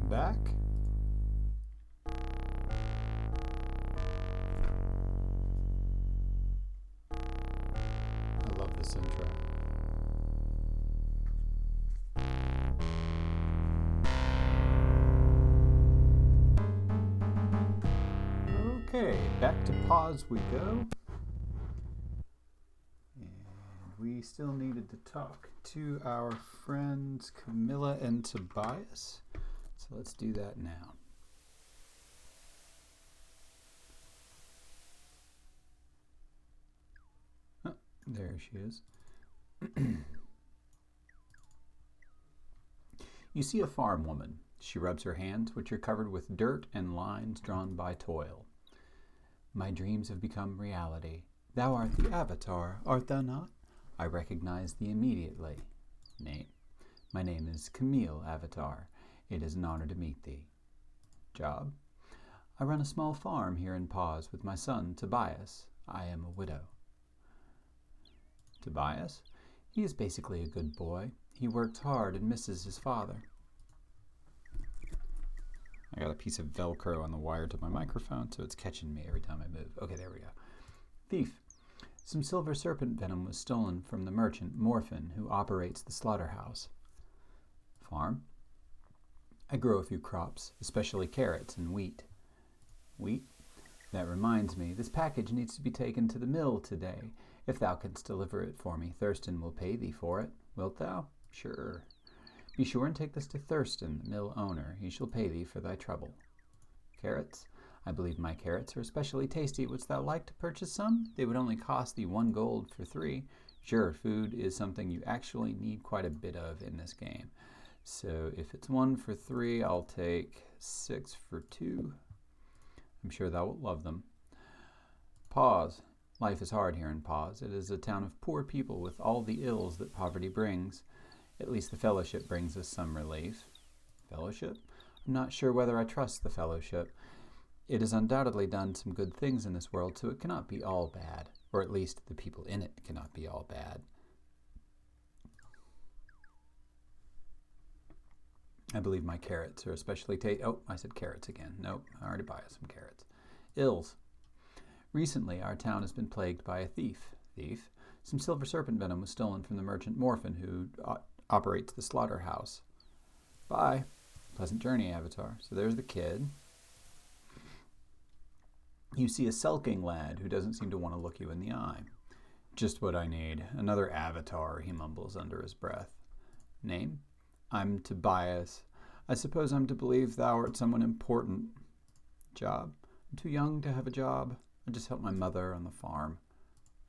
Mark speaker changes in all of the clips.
Speaker 1: Welcome back. I love this intro. Okay, back to pause we go. And we still needed to talk to our friends Camilla and Tobias. So let's do that now. Oh, there she is. You see a farm woman. She rubs her hands, which are covered with dirt and lines drawn by toil. My dreams have become reality. Thou art the Avatar, art thou not? I recognize thee immediately. Name? My name is Camille Avatar. It is an honor to meet thee. Job? I run a small farm here in Pause with my son, Tobias. I am a widow. Tobias? He is basically a good boy. He works hard and misses his father. I got a piece of Velcro on the wire to my microphone, so it's catching me every time I move. Okay, there we go. Thief. Some silver serpent venom was stolen from the merchant, Morphin, who operates the slaughterhouse. Farm. I grow a few crops, especially carrots and wheat. Wheat? That reminds me, this package needs to be taken to the mill today. If thou canst deliver it for me, Thurston will pay thee for it. Wilt thou? Sure. Be sure and take this to Thurston, the mill owner. He shall pay thee for thy trouble. Carrots? I believe my carrots are especially tasty. Wouldst thou like to purchase some? They would only cost thee 1 gold for 3. Sure, food is something you actually need quite a bit of in this game. So if it's 1 for 3, I'll take 6 for 2. I'm sure thou wilt love them. Pause. Life is hard here in Pause. It is a town of poor people with all the ills that poverty brings. At least the Fellowship brings us some relief. Fellowship? I'm not sure whether I trust the Fellowship. It has undoubtedly done some good things in this world, so it cannot be all bad. Or at least the people in it cannot be all bad. I believe my carrots are especially I said carrots again. Nope, I already buy some carrots. Ills. Recently, our town has been plagued by a thief. Some silver serpent venom was stolen from the merchant Morphin, who operates the slaughterhouse. Bye. Pleasant journey, Avatar. So there's the kid. You see a sulking lad who doesn't seem to want to look you in the eye. Just what I need. Another Avatar, he mumbles under his breath. Name? I'm Tobias. I suppose I'm to believe thou art someone important. Job? I'm too young to have a job. I just help my mother on the farm.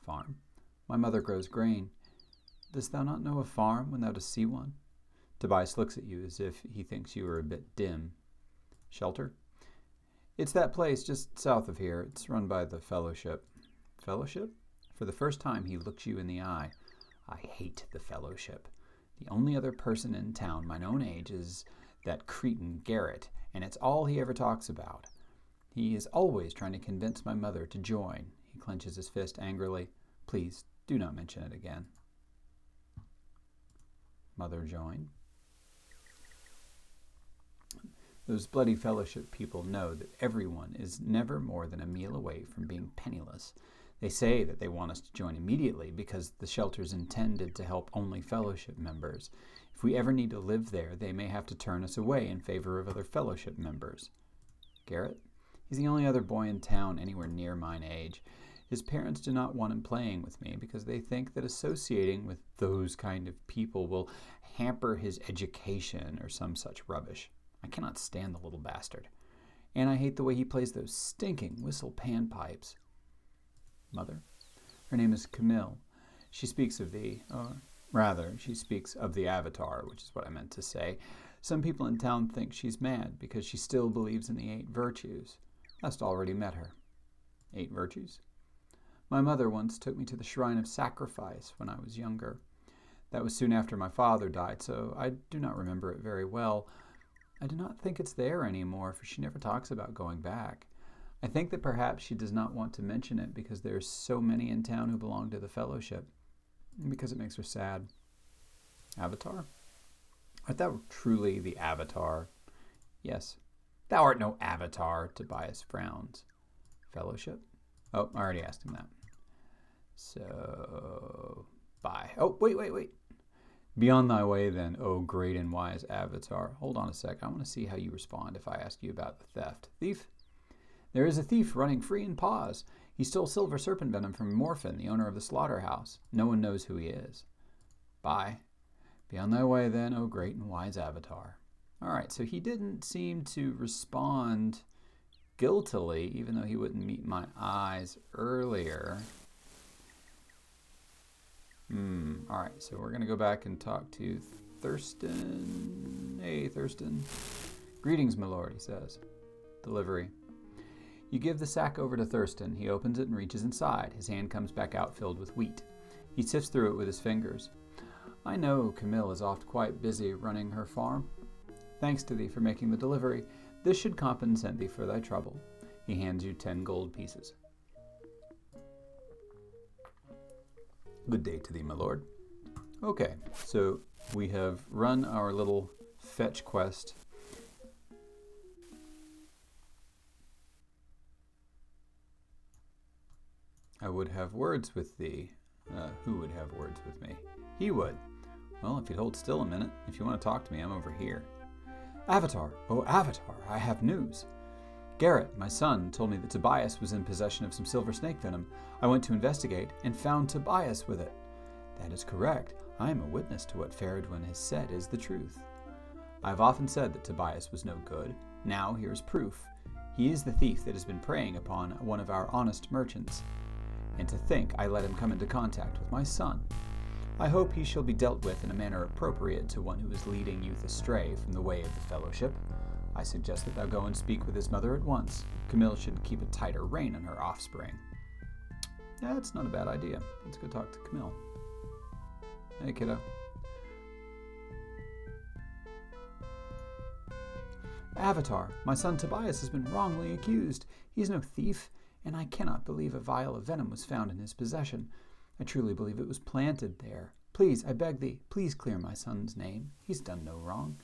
Speaker 1: Farm? My mother grows grain. Dost thou not know a farm when thou dost see one? Tobias looks at you as if he thinks you are a bit dim. Shelter? It's that place just south of here. It's run by the Fellowship. Fellowship? For the first time, he looks you in the eye. I hate the Fellowship. The only other person in town my own age is that cretin Garrett, and it's all he ever talks about. He is always trying to convince my mother to join. He clenches his fist angrily. Please, do not mention it again. Mother join. Those bloody Fellowship people know that everyone is never more than a meal away from being penniless. They say that they want us to join immediately because the shelter's intended to help only Fellowship members. If we ever need to live there, they may have to turn us away in favor of other Fellowship members. Garrett? He's the only other boy in town anywhere near mine age. His parents do not want him playing with me because they think that associating with those kind of people will hamper his education or some such rubbish. I cannot stand the little bastard. And I hate the way he plays those stinking whistle panpipes. Mother? Her name is Camille. She speaks of thee, or rather, she speaks of the Avatar, which is what I meant to say. Some people in town think she's mad because she still believes in the 8 virtues. Hast already met her. 8 virtues? My mother once took me to the shrine of sacrifice when I was younger. That was soon after my father died, so I do not remember it very well. I do not think it's there anymore, for she never talks about going back. I think that perhaps she does not want to mention it because there are so many in town who belong to the Fellowship, and because it makes her sad. Avatar? Art thou truly the Avatar? Yes. Thou art no avatar, Tobias frowns. Fellowship? Oh, I already asked him that. So, bye. Oh, wait. Be on thy way then, O great and wise avatar. Hold on a sec. I want to see how you respond if I ask you about the theft. Thief? There is a thief running free in paws. He stole silver serpent venom from Morphin, the owner of the slaughterhouse. No one knows who he is. Bye. Be on thy way then, O great and wise avatar. All right, so he didn't seem to respond guiltily, even though he wouldn't meet my eyes earlier. All right, so we're going to go back and talk to Thurston. Hey, Thurston. Greetings, my lord, he says. Delivery. You give the sack over to Thurston. He opens it and reaches inside. His hand comes back out filled with wheat. He sifts through it with his fingers. I know Camille is oft quite busy running her farm. Thanks to thee for making the delivery. This should compensate thee for thy trouble. He hands you 10 gold pieces. Good day to thee, my lord. Okay, so we have run our little fetch quest. I would have words with thee. Who would have words with me? He would. Well, if you'd hold still a minute, if you want to talk to me, I'm over here. Avatar, oh Avatar, I have news. Garrett, my son, told me that Tobias was in possession of some silver snake venom. I went to investigate and found Tobias with it. That is correct. I am a witness to what Faradwin has said is the truth. I have often said that Tobias was no good. Now here is proof. He is the thief that has been preying upon one of our honest merchants. And to think I let him come into contact with my son. I hope he shall be dealt with in a manner appropriate to one who is leading youth astray from the way of the fellowship. I suggest that thou go and speak with his mother at once. Camille should keep a tighter rein on her offspring. Yeah, that's not a bad idea. Let's go talk to Camille. Hey, kiddo. Avatar, my son Tobias has been wrongly accused. He is no thief, and I cannot believe a vial of venom was found in his possession. I truly believe it was planted there. Please, I beg thee, please clear my son's name. He's done no wrong.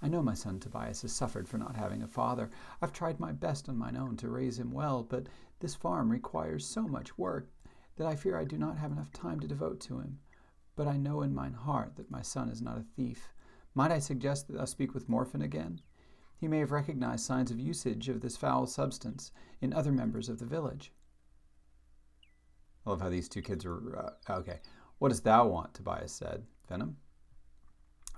Speaker 1: I know my son Tobias has suffered for not having a father. I've tried my best on mine own to raise him well, but this farm requires so much work that I fear I do not have enough time to devote to him. But I know in mine heart that my son is not a thief. Might I suggest that thou speak with Morphin again? He may have recognized signs of usage of this foul substance in other members of the village. I love how these two kids are... okay. What dost thou want? Tobias said. Venom?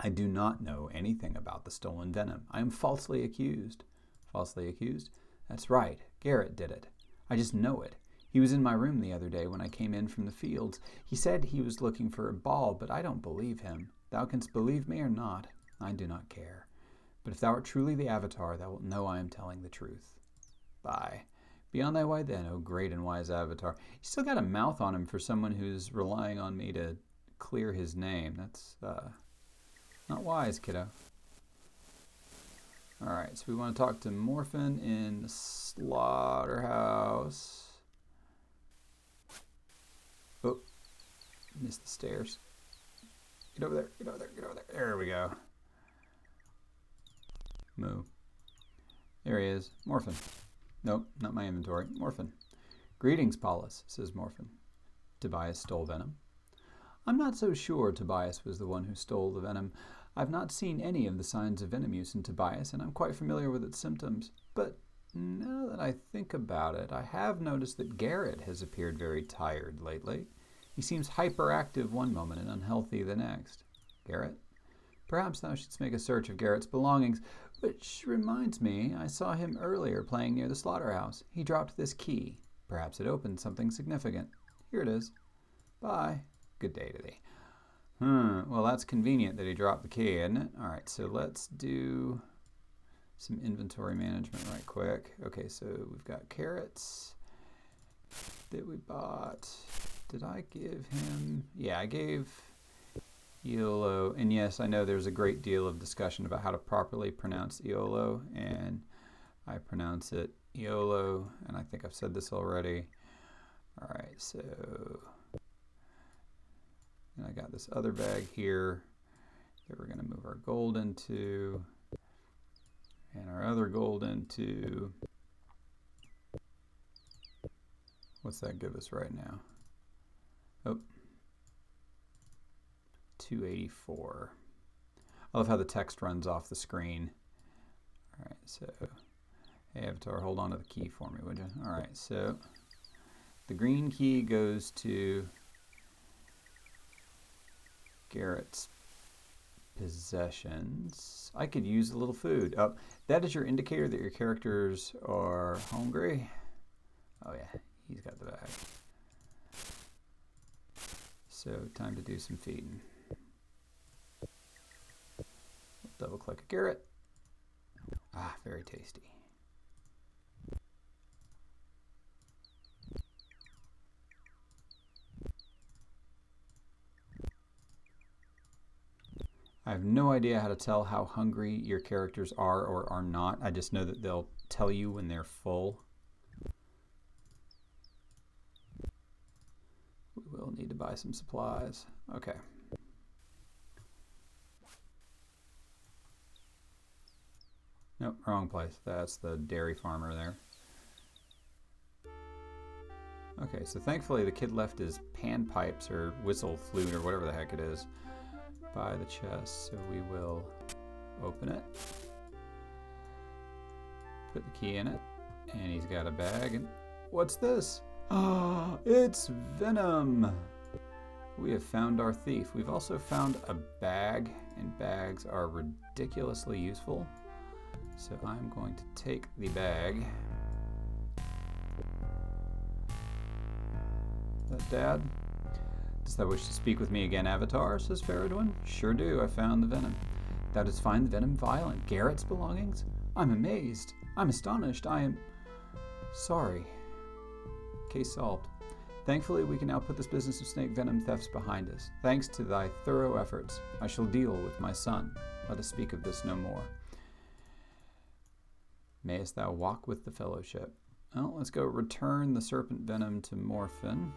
Speaker 1: I do not know anything about the stolen venom. I am falsely accused. Falsely accused? That's right. Garrett did it. I just know it. He was in my room the other day when I came in from the fields. He said he was looking for a ball, but I don't believe him. Thou canst believe me or not. I do not care. But if thou art truly the Avatar, thou wilt know I am telling the truth. Bye. Be on thy way then, O great and wise Avatar. He's still got a mouth on him for someone who's relying on me to clear his name. That's not wise, kiddo. Alright, so we want to talk to Morphin in the slaughterhouse. Oh, missed the stairs. Get over there, get over there, get over there. There we go. Moo. There he is. Morphin. Nope, not my inventory. Morphin. Greetings, Paulus, says Morphin. Tobias stole venom. I'm not so sure Tobias was the one who stole the venom. I've not seen any of the signs of venom use in Tobias, and I'm quite familiar with its symptoms. But now that I think about it, I have noticed that Garrett has appeared very tired lately. He seems hyperactive one moment and unhealthy the next. Garrett? Perhaps thou shouldst make a search of Garrett's belongings. Which reminds me, I saw him earlier playing near the slaughterhouse. He dropped this key. Perhaps it opened something significant. Here it is. Bye. Good day to thee. Well, that's convenient that he dropped the key, isn't it? All right, so let's do some inventory management right quick. Okay, so we've got carrots that we bought. Did I give him... Yeah, I gave Iolo. And yes, I know there's a great deal of discussion about how to properly pronounce Iolo, and I pronounce it Iolo, and I think I've said this already. All right, so... And I got this other bag here that we're going to move our gold into. And our other gold into... What's that give us right now? Oh, 284. I love how the text runs off the screen. All right, so, hey Avatar, hold on to the key for me, would you? All right, so the green key goes to Garrett's possessions. I could use a little food. Oh, that is your indicator that your characters are hungry. Oh yeah, he's got the bag. So time to do some feeding. Double click Garrett. Ah, very tasty. I have no idea how to tell how hungry your characters are or are not. I just know that they'll tell you when they're full. We will need to buy some supplies. Okay. Nope, wrong place. That's the dairy farmer there. Okay, so thankfully the kid left his panpipes or whistle flute or whatever the heck it is by the chest, so we will open it, put the key in it, and he's got a bag. And what's this? Ah, it's venom! We have found our thief. We've also found a bag, and bags are ridiculously useful. So I'm going to take the bag. Is that Dad? Does thou wish to speak with me again, Avatar? Says Faradwin. Sure do. I found the venom. Thou didst find the venom violent. Garrett's belongings? I'm amazed. I'm astonished. I am sorry. Case solved. Thankfully, we can now put this business of snake venom thefts behind us. Thanks to thy thorough efforts, I shall deal with my son. Let us speak of this no more. Mayest thou walk with the fellowship. Well, let's go return the serpent venom to Morphin,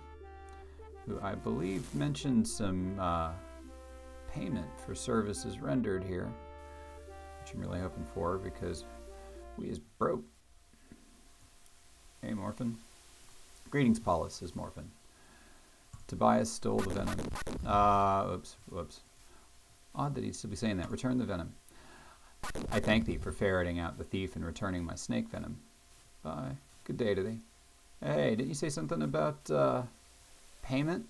Speaker 1: who I believe mentioned some payment for services rendered here, which I'm really hoping for because we is broke. Hey, Morphin. Greetings, Paulus, says Morphin. Tobias stole the venom. Whoops. Odd that he'd still be saying that. Return the venom. I thank thee for ferreting out the thief and returning my snake venom. Bye. Good day to thee. Hey, didn't you say something about payment?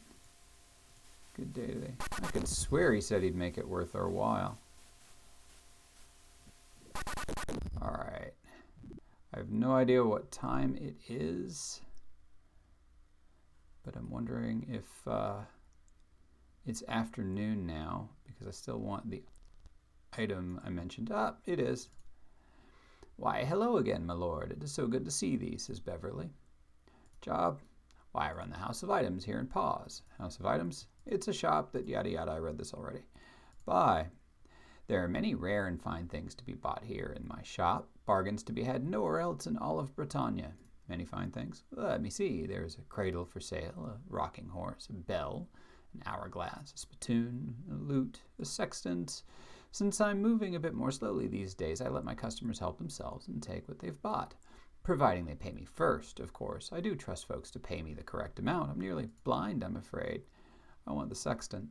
Speaker 1: Good day to thee. I could swear he said he'd make it worth our while. Alright. I have no idea what time it is, but I'm wondering if it's afternoon now, because I still want the item I mentioned. Ah, it is. Why, hello again, my lord. It is so good to see thee, says Beverly. Job? Why, I run the House of Items here in Paws. House of Items? It's a shop that yada yada. I read this already. Bye. There are many rare and fine things to be bought here in my shop. Bargains to be had nowhere else in all of Britannia. Many fine things. Let me see. There's a cradle for sale, a rocking horse, a bell, an hourglass, a spittoon, a lute, a sextant. Since I'm moving a bit more slowly these days, I let my customers help themselves and take what they've bought. Providing they pay me first, of course. I do trust folks to pay me the correct amount. I'm nearly blind, I'm afraid. I want the sextant.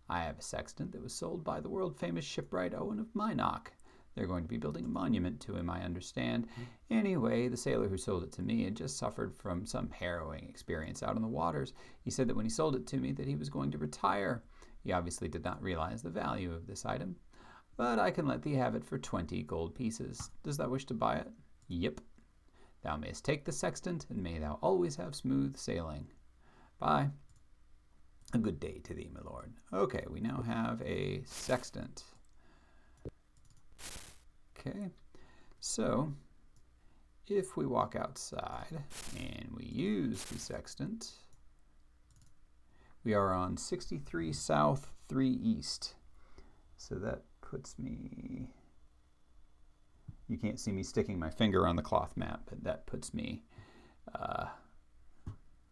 Speaker 1: I have a sextant that was sold by the world-famous shipwright Owen of Minnoch. They're going to be building a monument to him, I understand. Anyway, the sailor who sold it to me had just suffered from some harrowing experience out on the waters. He said that when he sold it to me that he was going to retire. He obviously did not realize the value of this item. But I can let thee have it for 20 gold pieces. Does thou wish to buy it? Yep. Thou mayst take the sextant, and may thou always have smooth sailing. Bye. A good day to thee, my lord. Okay, we now have a sextant. Okay, so if we walk outside and we use the sextant, we are on 63 south, 3 east. So that puts me, you can't see me sticking my finger on the cloth map, but that puts me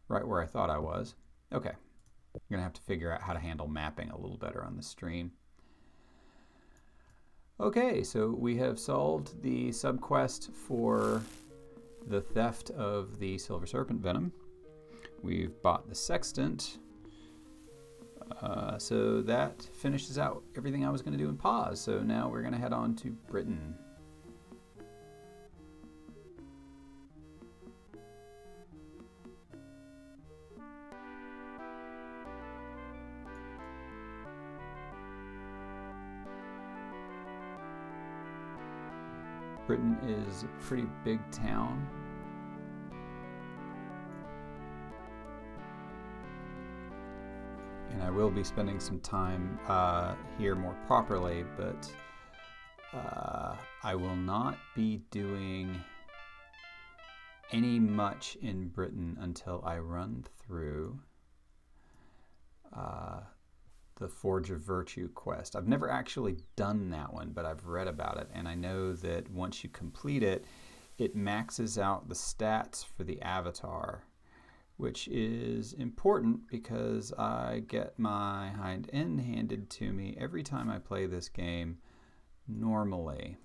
Speaker 1: right where I thought I was. Okay, I'm gonna have to figure out how to handle mapping a little better on the stream. Okay, so we have solved the subquest for the theft of the Silver Serpent Venom. We've bought the Sextant. So that finishes out everything I was going to do in Pause. So now we're going to head on to Britain. Britain is a pretty big town. And I will be spending some time here more properly, but I will not be doing any much in Britain until I run through the Forge of Virtue quest. I've never actually done that one, but I've read about it, and I know that once you complete it, it maxes out the stats for the avatar, which is important because I get my hind end handed to me every time I play this game normally.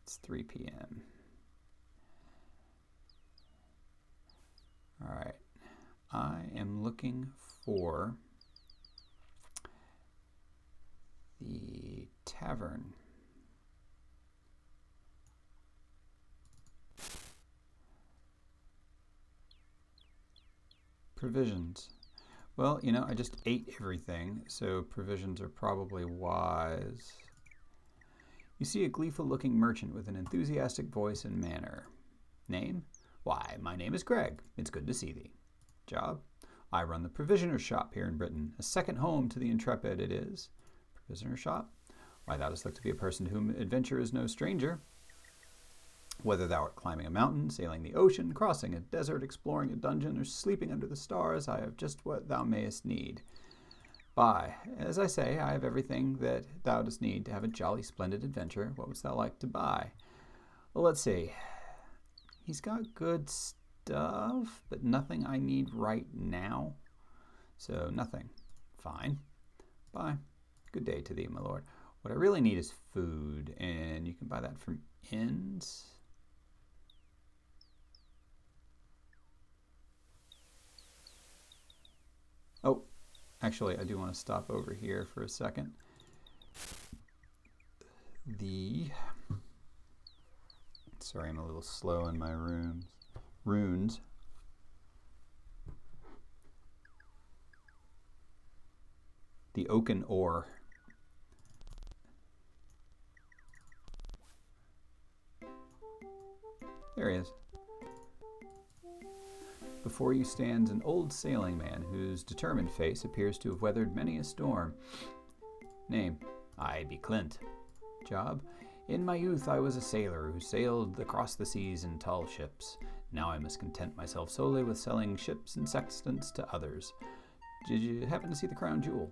Speaker 1: It's 3 p.m. All right, I am looking for the tavern. Provisions. Well, you know, I just ate everything, so provisions are probably wise. You see a gleeful-looking merchant with an enthusiastic voice and manner. Name? Why, my name is Greg. It's good to see thee. Job? I run the provisioner's shop here in Britain. A second home to the intrepid it is. Provisioner's shop? Why, thou dost look to be a person to whom adventure is no stranger. Whether thou art climbing a mountain, sailing the ocean, crossing a desert, exploring a dungeon, or sleeping under the stars, I have just what thou mayest need. Buy. As I say, I have everything that thou dost need to have a jolly splendid adventure. What wouldst thou like to buy? Well, let's see. He's got good stuff, but nothing I need right now. So nothing. Fine. Bye. Good day to thee, my lord. What I really need is food, and you can buy that from inns. Oh, actually, I do want to stop over here for a second. Sorry, I'm a little slow in my runes. The oaken ore. There he is. Before you stands an old sailing man whose determined face appears to have weathered many a storm. Name? I be Clint. Job? In my youth I was a sailor who sailed across the seas in tall ships. Now I must content myself solely with selling ships and sextants to others. Did you happen to see the crown jewel?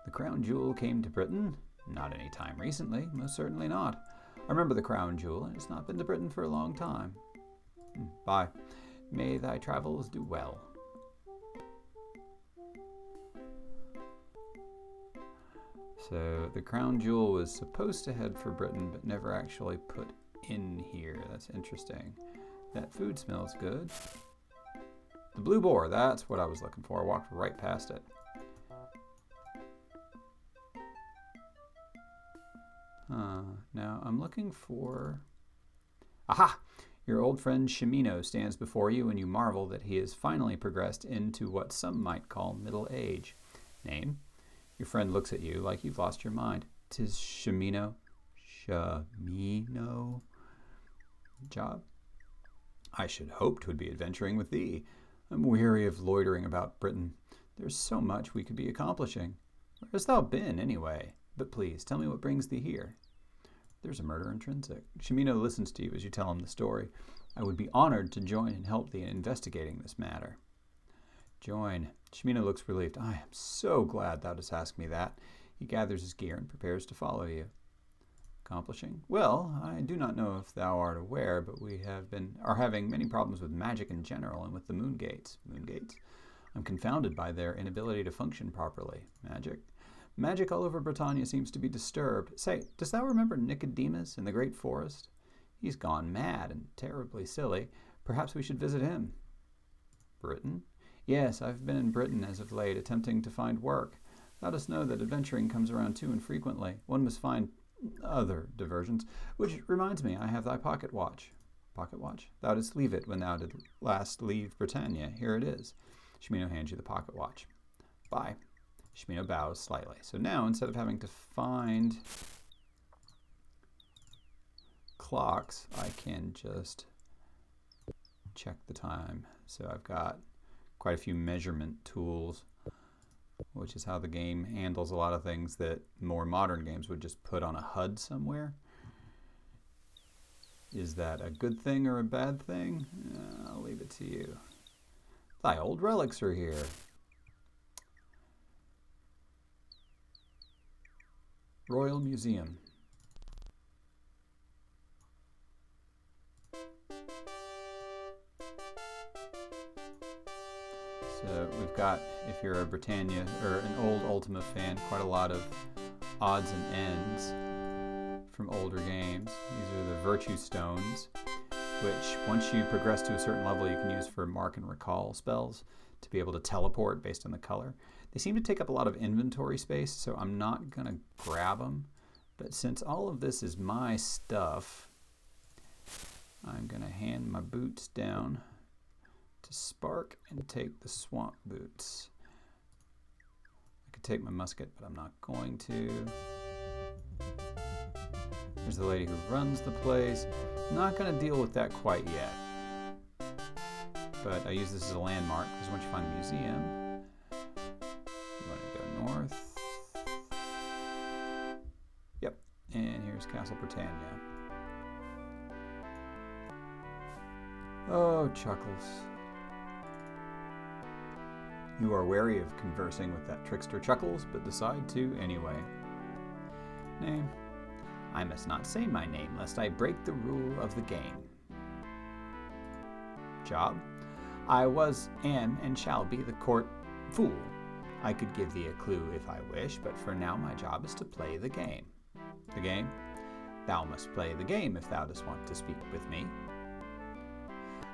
Speaker 1: The crown jewel came to Britain? Not any time recently, most certainly not. I remember the crown jewel, and it's not been to Britain for a long time. Bye. May thy travels do well. So the crown jewel was supposed to head for Britain, but never actually put in here. That's interesting. That food smells good. The blue boar, that's what I was looking for. I walked right past it. Now I'm looking for... Aha! Your old friend Shimino stands before you, and you marvel that he has finally progressed into what some might call middle age. Name? Your friend looks at you like you've lost your mind. 'Tis Shimino. Shimino? Job? I should hope 'twould be adventuring with thee. I'm weary of loitering about Britain. There's so much we could be accomplishing. Where hast thou been, anyway? But please, tell me what brings thee here. There's a murder intrinsic. Shimino listens to you as you tell him the story. I would be honored to join and help thee in investigating this matter. Join. Shimino looks relieved. I am so glad thou dost ask me that. He gathers his gear and prepares to follow you. Accomplishing? Well, I do not know if thou art aware, but we are having many problems with magic in general and with the moon gates. Moon gates? I'm confounded by their inability to function properly. Magic? Magic all over Britannia seems to be disturbed. Say, dost thou remember Nicodemus in the great forest? He's gone mad and terribly silly. Perhaps we should visit him. Britain? Yes, I've been in Britain as of late, attempting to find work. Thou dost know that adventuring comes around too infrequently. One must find other diversions. Which reminds me, I have thy pocket watch. Pocket watch? Thou didst leave it when thou did last leave Britannia. Here it is. Shimino hands you the pocket watch. Bye. Shimino bows slightly. So now, instead of having to find clocks, I can just check the time. So I've got quite a few measurement tools, which is how the game handles a lot of things that more modern games would just put on a HUD somewhere. Is that a good thing or a bad thing? I'll leave it to you. Thy old relics are here. Royal Museum. So we've got, if you're a Britannia or an old Ultima fan, quite a lot of odds and ends from older games. These are the Virtue Stones, which once you progress to a certain level you can use for mark and recall spells to be able to teleport based on the color. They seem to take up a lot of inventory space, so I'm not going to grab them. But since all of this is my stuff, I'm going to hand my boots down to Spark and take the swamp boots. I could take my musket, but I'm not going to. There's the lady who runs the place. I'm not going to deal with that quite yet. But I use this as a landmark because once you find the museum, you want to go north. Yep, and here's Castle Britannia. Oh, Chuckles. You are wary of conversing with that trickster Chuckles, but decide to anyway. Name. I must not say my name, lest I break the rule of the game. Job. I was, am, and shall be the court fool. I could give thee a clue if I wish, but for now my job is to play the game. The game? Thou must play the game if thou dost want to speak with me.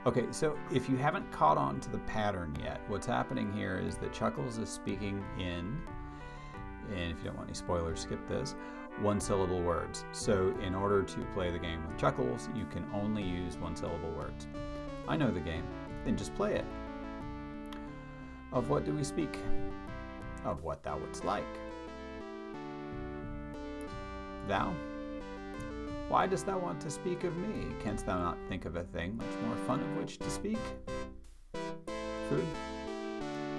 Speaker 1: Okay, so if you haven't caught on to the pattern yet, what's happening here is that Chuckles is speaking in, and if you don't want any spoilers, skip this, one-syllable words. So in order to play the game with Chuckles, you can only use one-syllable words. I know the game, then just play it. Of what do we speak? Of what thou wouldst like. Thou? Why dost thou want to speak of me? Canst thou not think of a thing much more fun of which to speak? Food?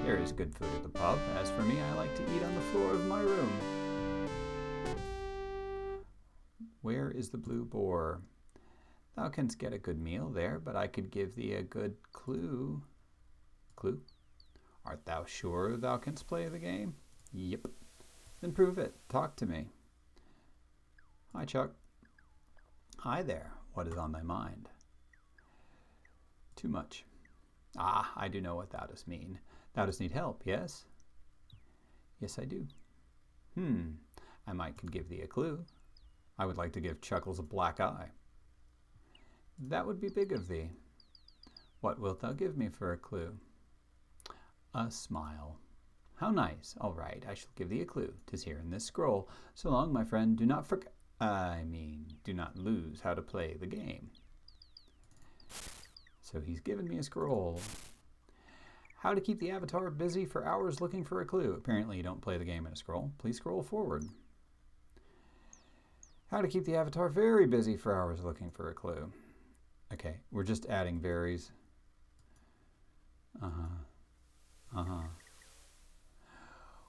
Speaker 1: There is good food at the pub. As for me, I like to eat on the floor of my room. Where is the Blue Boar? Thou canst get a good meal there, but I could give thee a good clue. Clue? Art thou sure thou canst play the game? Yep. Then prove it. Talk to me. Hi, Chuck. Hi there. What is on thy mind? Too much. Ah, I do know what thou dost mean. Thou dost need help, yes? Yes, I do. I might could give thee a clue. I would like to give Chuckles a black eye. That would be big of thee. What wilt thou give me for a clue? A smile. How nice. All right, I shall give thee a clue. 'Tis here in this scroll. So long, my friend, do not do not lose how to play the game. So he's given me a scroll. How to keep the avatar busy for hours looking for a clue. Apparently you don't play the game in a scroll. Please scroll forward. How to keep the avatar very busy for hours looking for a clue. Okay, we're just adding varies.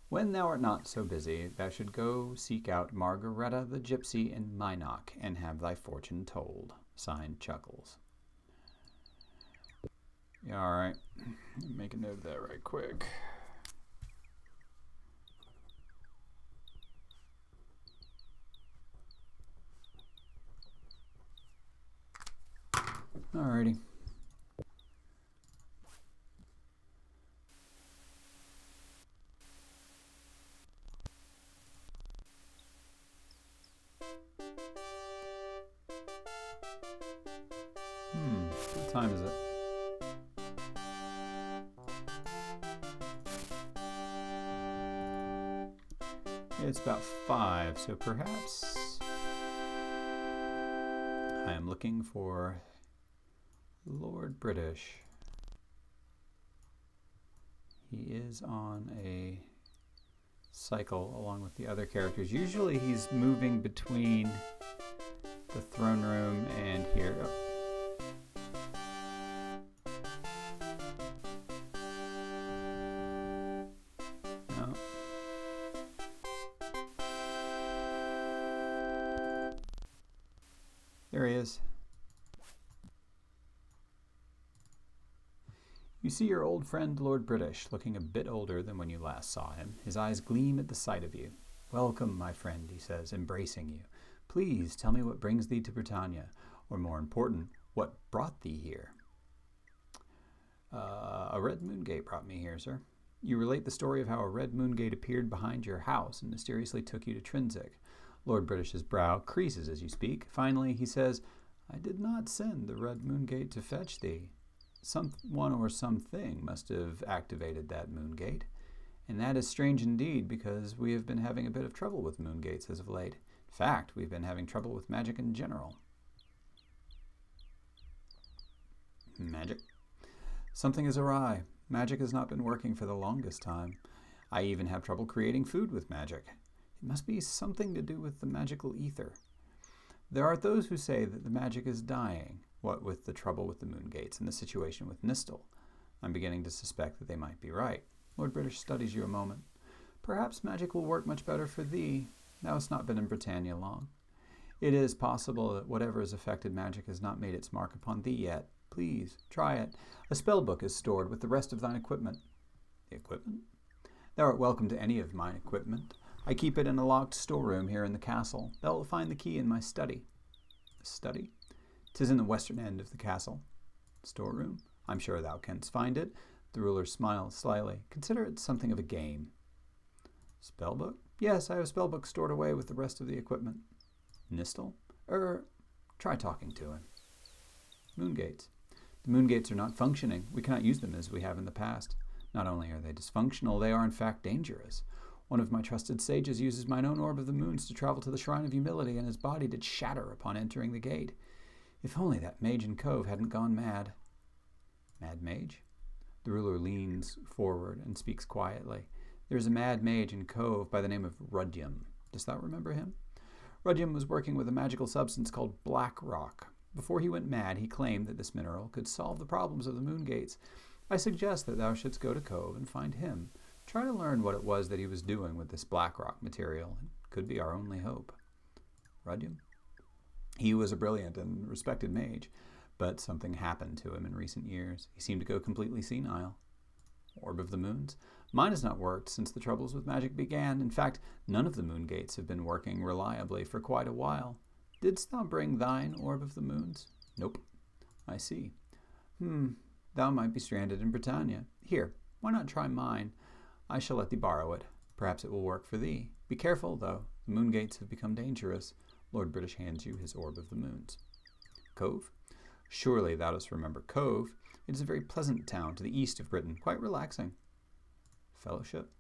Speaker 1: When thou art not so busy, thou should go seek out Margaretta the Gypsy in Minot and have thy fortune told. Signed, Chuckles. Yeah, all right. Make a note of that right quick. Alrighty. time is it? It's about 5, so perhaps I am looking for Lord British. He is on a cycle along with the other characters. Usually he's moving between the throne room and here. No. There he is. You see your old friend Lord British, looking a bit older than when you last saw him. His eyes gleam at the sight of you. "Welcome, my friend," he says, embracing you. "Please tell me what brings thee to Britannia, or more important, what brought thee here?" A red moon gate brought me here, sir." You relate the story of how a red moon gate appeared behind your house and mysteriously took you to Trinsic. Lord British's brow creases as you speak. Finally, he says, "I did not send the red moon gate to fetch thee. Someone or something must have activated that moon gate. And that is strange indeed, because we have been having a bit of trouble with moon gates as of late. In fact, we've been having trouble with magic in general." Magic? Something is awry. Magic has not been working for the longest time. I even have trouble creating food with magic. It must be something to do with the magical ether. There are those who say that the magic is dying, what with the trouble with the moon gates and the situation with Nistel. I'm beginning to suspect that they might be right. Lord British studies you a moment. "Perhaps magic will work much better for thee. Thou hast not been in Britannia long. It is possible that whatever has affected magic has not made its mark upon thee yet. Please, try it. A spellbook is stored with the rest of thine equipment." "The equipment?" "Thou art welcome to any of mine equipment. I keep it in a locked storeroom here in the castle. Thou wilt find the key in my study." "Study?" "'Tis in the western end of the castle." "Storeroom? I'm sure thou canst find it." The ruler smiled slyly. "Consider it something of a game." "Spellbook?" "Yes, I have a spellbook stored away with the rest of the equipment." "Nistel?" Try talking to him." "Moongates." "The moongates are not functioning. We cannot use them as we have in the past. Not only are they dysfunctional, they are in fact dangerous. One of my trusted sages uses mine own orb of the moons to travel to the Shrine of Humility, and his body did shatter upon entering the gate. If only that mage in Cove hadn't gone mad." "Mad mage?" The ruler leans forward and speaks quietly. "There is a mad mage in Cove by the name of Rudyum. Dost thou remember him? Rudyum was working with a magical substance called black rock. Before he went mad, he claimed that this mineral could solve the problems of the moon gates. I suggest that thou shouldst go to Cove and find him. Try to learn what it was that he was doing with this black rock material. It could be our only hope." "Rudyum?" "He was a brilliant and respected mage, but something happened to him in recent years. He seemed to go completely senile." "Orb of the Moons?" "Mine has not worked since the troubles with magic began. In fact, none of the moon gates have been working reliably for quite a while. Didst thou bring thine Orb of the Moons?" "Nope." "I see. Thou might be stranded in Britannia. Here, why not try mine? I shall let thee borrow it. Perhaps it will work for thee. Be careful, though. The moon gates have become dangerous." Lord British hands you his Orb of the Moons. "Cove? Surely thou dost remember Cove. It is a very pleasant town to the east of Britain, quite relaxing." "Fellowship?"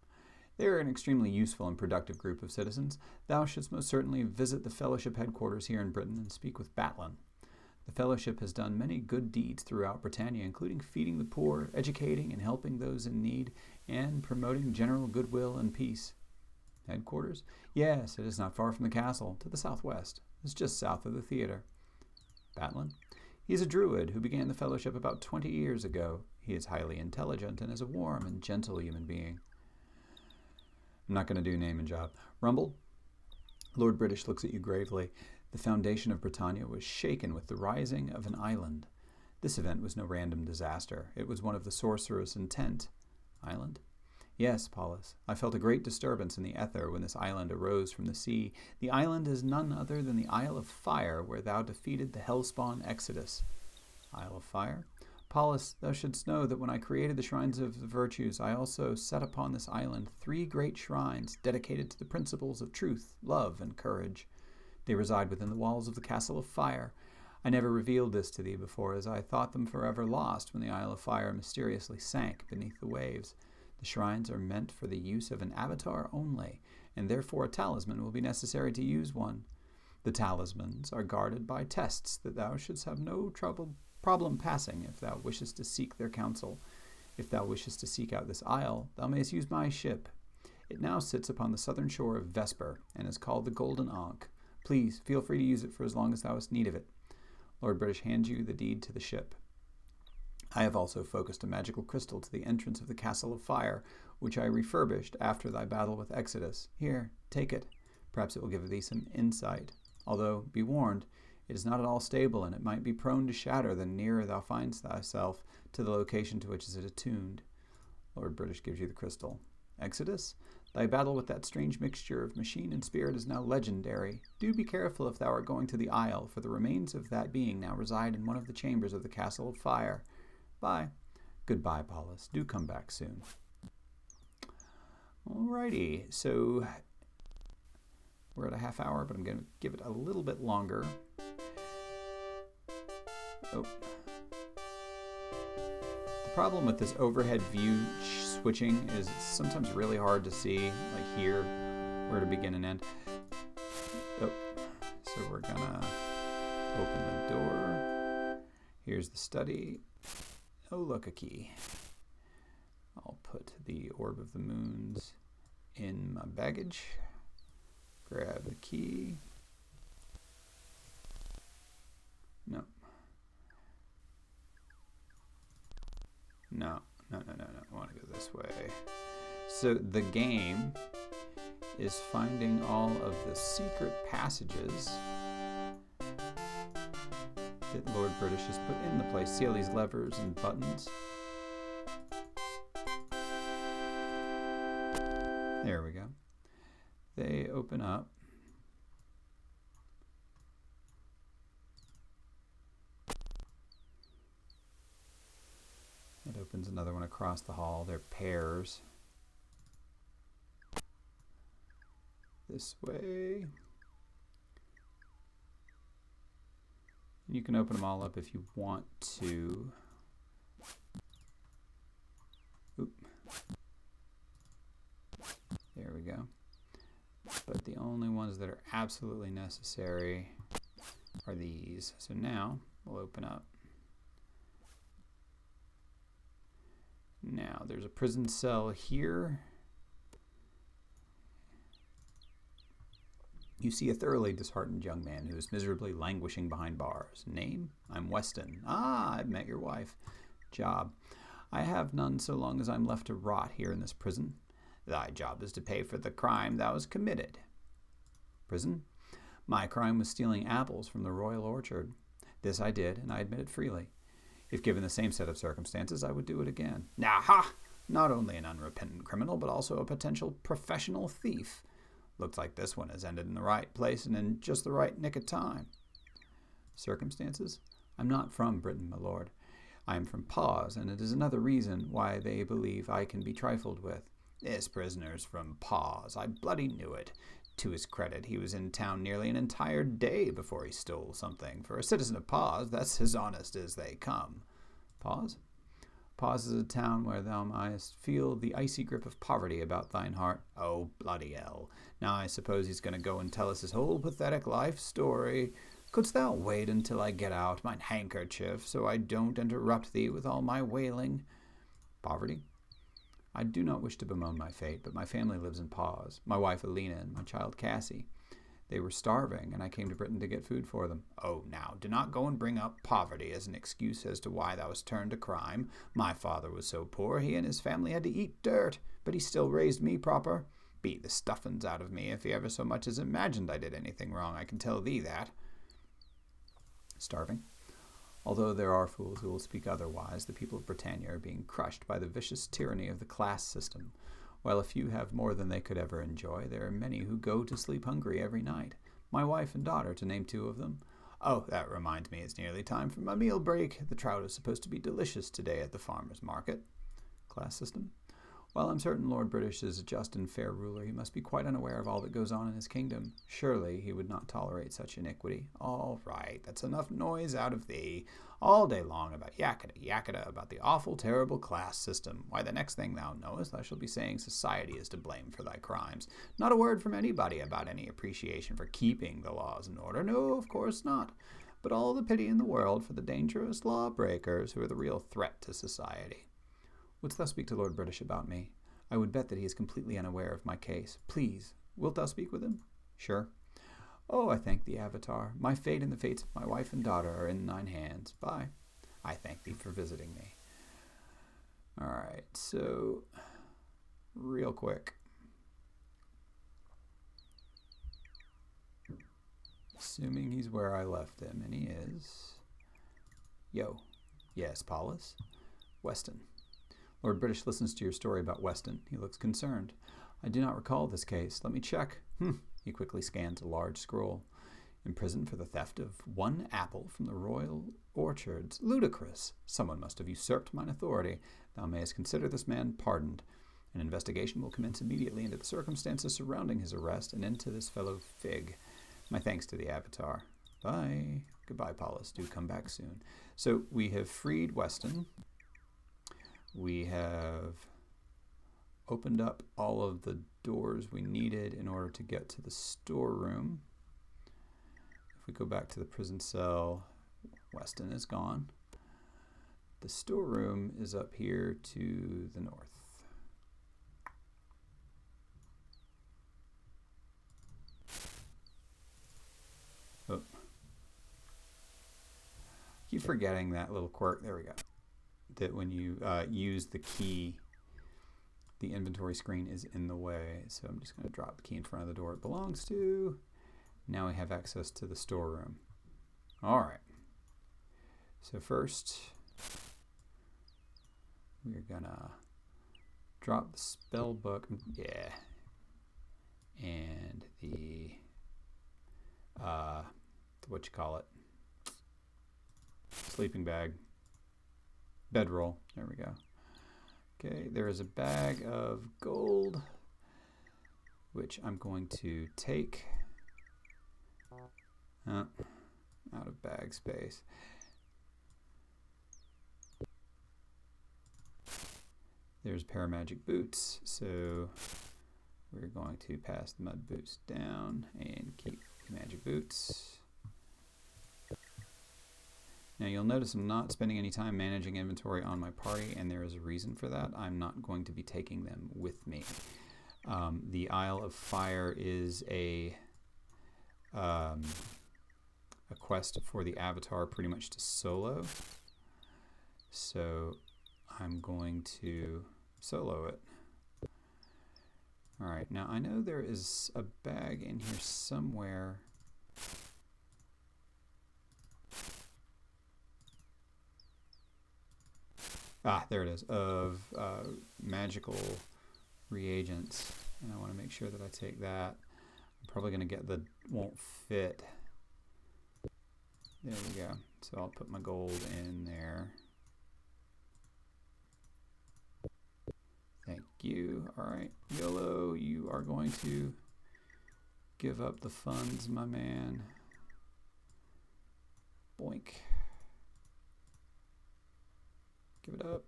Speaker 1: "They are an extremely useful and productive group of citizens. Thou shouldst most certainly visit the Fellowship headquarters here in Britain and speak with Batlin. The Fellowship has done many good deeds throughout Britannia, including feeding the poor, educating and helping those in need, and promoting general goodwill and peace." "Headquarters?" "Yes, it is not far from the castle, to the southwest. It's just south of the theater." "Batlin?" "He is a druid who began the Fellowship about 20 years ago. He is highly intelligent and is a warm and gentle human being." I'm not going to do name and job. "Rumble?" Lord British looks at you gravely. "The foundation of Britannia was shaken with the rising of an island. This event was no random disaster. It was one of the sorcerer's intent." "Island?" "Yes, Paulus. I felt a great disturbance in the ether when this island arose from the sea. The island is none other than the Isle of Fire, where thou defeated the hellspawn Exodus." "Isle of Fire?" "Paulus, thou shouldst know that when I created the Shrines of the Virtues, I also set upon this island 3 great shrines dedicated to the principles of truth, love, and courage. They reside within the walls of the Castle of Fire. I never revealed this to thee before, as I thought them forever lost when the Isle of Fire mysteriously sank beneath the waves. The shrines are meant for the use of an avatar only, and therefore a talisman will be necessary to use one. The talismans are guarded by tests that thou shouldst have no problem passing if thou wishest to seek their counsel. If thou wishest to seek out this isle, thou mayst use my ship. It now sits upon the southern shore of Vesper, and is called the Golden Ankh. Please, feel free to use it for as long as thou hast need of it. Lord British hands you the deed to the ship. I have also focused a magical crystal to the entrance of the Castle of Fire, which I refurbished after thy battle with Exodus. Here, take it. Perhaps it will give thee some insight. Although, be warned, it is not at all stable, and it might be prone to shatter the nearer thou findest thyself to the location to which it is attuned. Lord British gives you the crystal. Exodus, thy battle with that strange mixture of machine and spirit is now legendary. Do be careful if thou art going to the Isle, for the remains of that being now reside in one of the chambers of the Castle of Fire. Bye. Goodbye, Paulus. Do come back soon. Alrighty, so we're at a half hour, but I'm going to give it a little bit longer. Oh. The problem with this overhead view switching is it's sometimes really hard to see, like here, where to begin and end. Oh. So we're going to open the door. Here's the study. Oh, look, a key. I'll put the Orb of the Moons in my baggage. Grab the key. No. No. I want to go this way. So the game is finding all of the secret passages that Lord British has put in the place. See all these levers and buttons? There we go. They open up. It opens another one across the hall. They're pairs. This way. You can open them all up if you want to. Oop. There we go. But the only ones that are absolutely necessary are these. So now we'll open up. Now there's a prison cell here. You see a thoroughly disheartened young man who is miserably languishing behind bars. Name? I'm Weston. Ah, I've met your wife. Job? I have none so long as I'm left to rot here in this prison. Thy job is to pay for the crime thou hast committed. Prison? My crime was stealing apples from the royal orchard. This I did, and I admit it freely. If given the same set of circumstances, I would do it again. Aha! Not only an unrepentant criminal, but also a potential professional thief. Looks like this one has ended in the right place and in just the right nick of time. Circumstances? I'm not from Britain, my lord. I am from Paws, and it is another reason why they believe I can be trifled with. This prisoner's from Paws. I bloody knew it. To his credit, he was in town nearly an entire day before he stole something. For a citizen of Paws, that's as honest as they come. Paws? Paws is a town where thou mayest feel the icy grip of poverty about thine heart. Oh, bloody hell. Now I suppose he's going to go and tell us his whole pathetic life story. Couldst thou wait until I get out mine handkerchief, so I don't interrupt thee with all my wailing? Poverty? I do not wish to bemoan my fate, but my family lives in Paws. My wife Alina and my child Cassie. They were starving, and I came to Britain to get food for them. Oh, now, do not go and bring up poverty as an excuse as to why thou hast turned to crime. My father was so poor, he and his family had to eat dirt, but he still raised me proper. Beat the stuffins out of me if he ever so much as imagined I did anything wrong, I can tell thee that. Starving? Although there are fools who will speak otherwise, the people of Britannia are being crushed by the vicious tyranny of the class system. While a few have more than they could ever enjoy, there are many who go to sleep hungry every night. My wife and daughter, to name two of them. Oh, that reminds me, it's nearly time for my meal break. The trout is supposed to be delicious today at the farmer's market. Class system? While I'm certain Lord British is a just and fair ruler, he must be quite unaware of all that goes on in his kingdom. Surely he would not tolerate such iniquity. All right, that's enough noise out of thee. All day long about yakata, about the awful, terrible class system. Why, the next thing thou knowest, I shall be saying society is to blame for thy crimes. Not a word from anybody about any appreciation for keeping the laws in order. No, of course not. But all the pity in the world for the dangerous lawbreakers who are the real threat to society. Wouldst thou speak to Lord British about me? I would bet that he is completely unaware of my case. Please, wilt thou speak with him? Sure. Oh, I thank thee, Avatar. My fate and the fates of my wife and daughter are in thine hands. Bye. I thank thee for visiting me. All right, so real quick. Assuming he's where I left him, and he is. Yo. Yes, Paulus? Weston. Lord British listens to your story about Weston. He looks concerned. I do not recall this case. Let me check. He quickly scans a large scroll. Imprisoned for the theft of 1 apple from the royal orchards. Ludicrous. Someone must have usurped mine authority. Thou mayest consider this man pardoned. An investigation will commence immediately into the circumstances surrounding his arrest and into this fellow Fig. My thanks to the Avatar. Bye. Goodbye, Paulus. Do come back soon. So we have freed Weston. We have opened up all of the doors we needed in order to get to the storeroom. If we go back to the prison cell, Weston is gone. The storeroom is up here to the north. Oh. Keep forgetting that little quirk. There we go. That when you use the key, the inventory screen is in the way. So I'm just going to drop the key in front of the door it belongs to. Now we have access to the storeroom. All right. So first, we're going to drop the spell book. Yeah. And the, what you call it? Sleeping bag. Bedroll. There we go. Okay, there is a bag of gold, which I'm going to take out of bag space. There's a pair of magic boots, so we're going to pass the mud boots down and keep the magic boots. Now you'll notice I'm not spending any time managing inventory on my party, and there is a reason for that. I'm not going to be taking them with me. The Isle of Fire is a quest for the Avatar pretty much to solo. So I'm going to solo it. All right, now I know there is a bag in here somewhere. Ah, there it is, of magical reagents. And I want to make sure that I take that. I'm probably going to get the won't fit. There we go. So I'll put my gold in there. Thank you. All right, YOLO, you are going to give up the funds, my man. Boink. Give it up.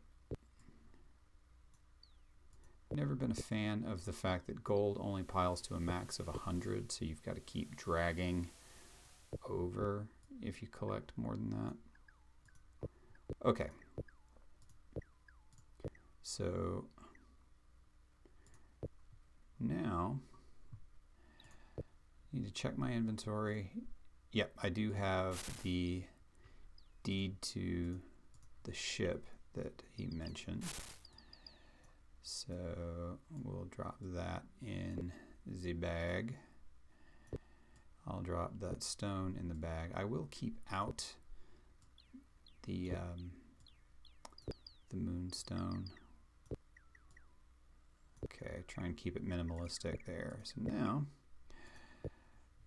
Speaker 1: Never been a fan of the fact that gold only piles to a max of 100, so you've got to keep dragging over if you collect more than that. Okay. So now I need to check my inventory. Yep, I do have the deed to the ship that he mentioned. So we'll drop that in the bag. I'll drop that stone in the bag. I will keep out the moonstone. Okay, try and keep it minimalistic there. So now,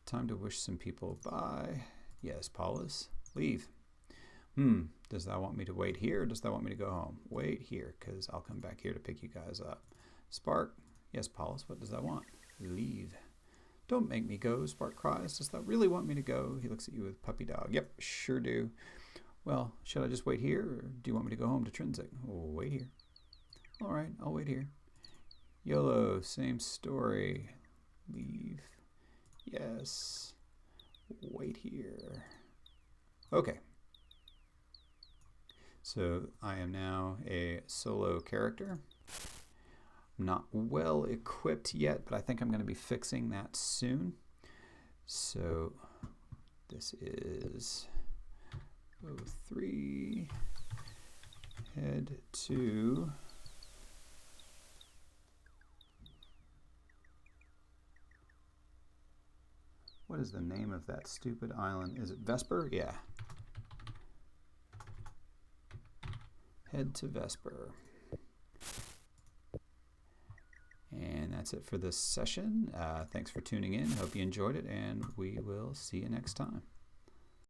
Speaker 1: time to wish some people bye. Yes, Paulus, leave. Does thou want me to wait here, or does thou want me to go home? Wait here, because I'll come back here to pick you guys up. Spark. Yes, Paulus, what does that want? Leave. Don't make me go, Spark cries. Does that really want me to go? He looks at you with puppy dog. Yep, sure do. Well, should I just wait here, or do you want me to go home to Trinsic? Oh, wait here. All right, I'll wait here. YOLO, same story. Leave. Yes. Wait here. Okay. So I am now a solo character. I'm not well equipped yet, but I think I'm going to be fixing that soon. So this is 03. Head to what is the name of that stupid island? Is it Vesper? Yeah. Head to Vesper. And that's it for this session. Thanks for tuning in. Hope you enjoyed it, and we will see you next time.